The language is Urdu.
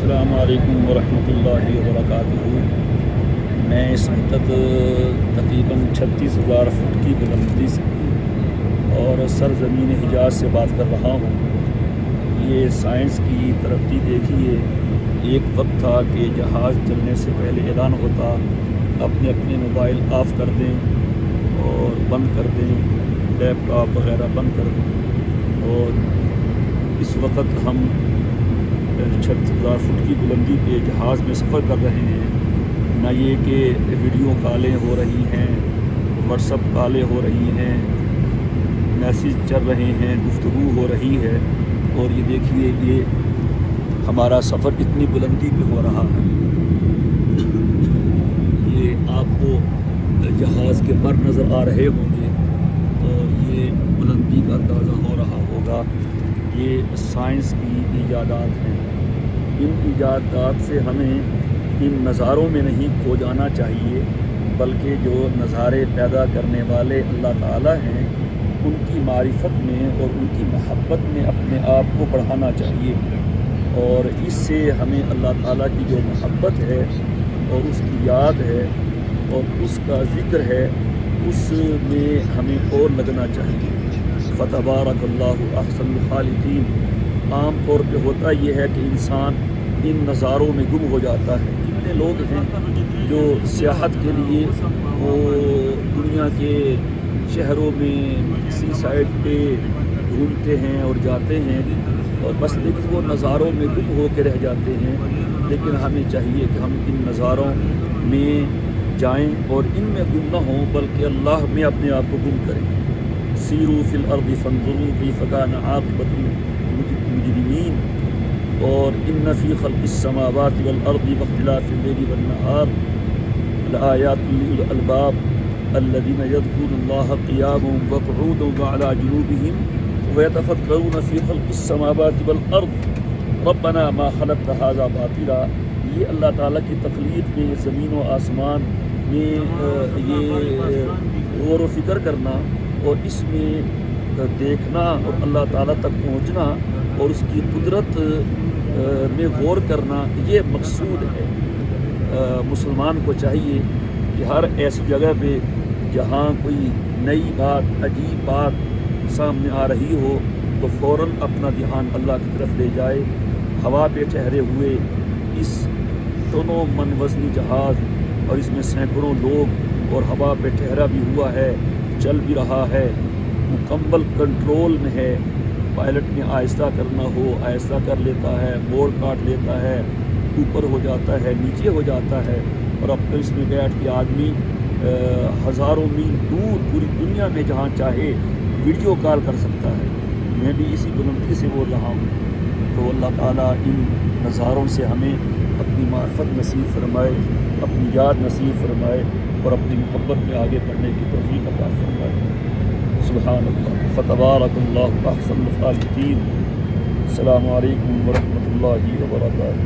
السلام علیکم ورحمۃ اللہ وبرکاتہ۔ میں اس وقت تقریباً 36,000 فٹ کی بلندی سے اور سرزمین حجاز سے بات کر رہا ہوں۔ یہ سائنس کی ترقی دیکھیے، ایک وقت تھا کہ جہاز چلنے سے پہلے اعلان ہوتا اپنے اپنے موبائل آف کر دیں اور بند کر دیں، لیپ ٹاپ وغیرہ بند کر دیں، اور اس وقت ہم 36,000 فٹ کی بلندی پہ جہاز میں سفر کر رہے ہیں۔ نہ یہ کہ ویڈیو کالیں ہو رہی ہیں، واٹس اپ کالیں ہو رہی ہیں، میسیج چل رہے ہیں، گفتگو ہو رہی ہے، اور یہ دیکھیے یہ ہمارا سفر اتنی بلندی پہ ہو رہا ہے۔ یہ آپ کو جہاز کے پر نظر آ رہے ہوں گے، اور یہ بلندی کا اندازہ ہو رہا ہوگا۔ یہ سائنس کی ایجادات ہیں۔ ان ایجادات سے ہمیں ان نظاروں میں نہیں کھو جانا چاہیے، بلکہ جو نظارے پیدا کرنے والے اللہ تعالیٰ ہیں ان کی معرفت میں اور ان کی محبت میں اپنے آپ کو بڑھانا چاہیے، اور اس سے ہمیں اللہ تعالیٰ کی جو محبت ہے اور اس کی یاد ہے اور اس کا ذکر ہے، اس میں ہمیں اور لگنا چاہیے۔ فتبارک اللہ احسن الخالقین۔ عام طور پہ ہوتا یہ ہے کہ انسان ان نظاروں میں گم ہو جاتا ہے۔ کتنے لوگ ہیں جو سیاحت کے لیے وہ دنیا کے شہروں میں سی سائڈ پہ گھومتے ہیں اور جاتے ہیں، اور بس لیکن وہ نظاروں میں گم ہو کے رہ جاتے ہیں۔ لیکن ہمیں چاہیے کہ ہم ان نظاروں میں جائیں اور ان میں گم نہ ہوں، بلکہ اللہ میں اپنے آپ کو گم کریں۔ سیروا فی الارض فانظروا کیف کان عاقبۃ المجرمین، اور ان فی خلق السماوات والارض واختلاف اللیل والنہار لآیات لأولی الالباب الذین یذکرون اللہ قیاما وقعودا وعلی جنوبہم ویتفکرون فی خلق السماوات والارض ربنا ما خلقت ھذا باطلا۔ یہ اللہ تعالیٰ کی تخلیق میں، زمین و آسمان میں یہ غور و فکر کرنا اور اس میں دیکھنا اور اللہ تعالیٰ تک پہنچنا اور اس کی قدرت میں غور کرنا، یہ مقصود ہے۔ مسلمان کو چاہیے کہ ہر ایسی جگہ پہ جہاں کوئی نئی بات، عجیب بات سامنے آ رہی ہو تو فوراً اپنا دھیان اللہ کی طرف لے جائے۔ ہوا پہ ٹھہرے ہوئے اس ٹنوں من وزنی جہاز، اور اس میں سینکڑوں لوگ، اور ہوا پہ ٹھہرا بھی ہوا ہے، چل بھی رہا ہے، مکمل کنٹرول میں ہے۔ پائلٹ نے آہستہ کرنا ہو آہستہ کر لیتا ہے، موڑ کاٹ لیتا ہے، اوپر ہو جاتا ہے، نیچے ہو جاتا ہے، اور اب تو اس میں بیٹھ کے آدمی ہزاروں میل دور پوری دنیا میں جہاں چاہے ویڈیو کال کر سکتا ہے۔ میں بھی اسی بلندی سے بول رہا ہوں۔ تو اللہ تعالیٰ ان نظاروں سے ہمیں اپنی معرفت نصیب فرمائے، اپنی یاد نصیب فرمائے، اور اپنی محبت میں آگے بڑھنے کی توفیق عطا فرمائے۔ سبحان اللہ، فتبارک اللہ احسن الخالقین۔ السلام علیکم ورحمۃ اللہ وبرکاتہ۔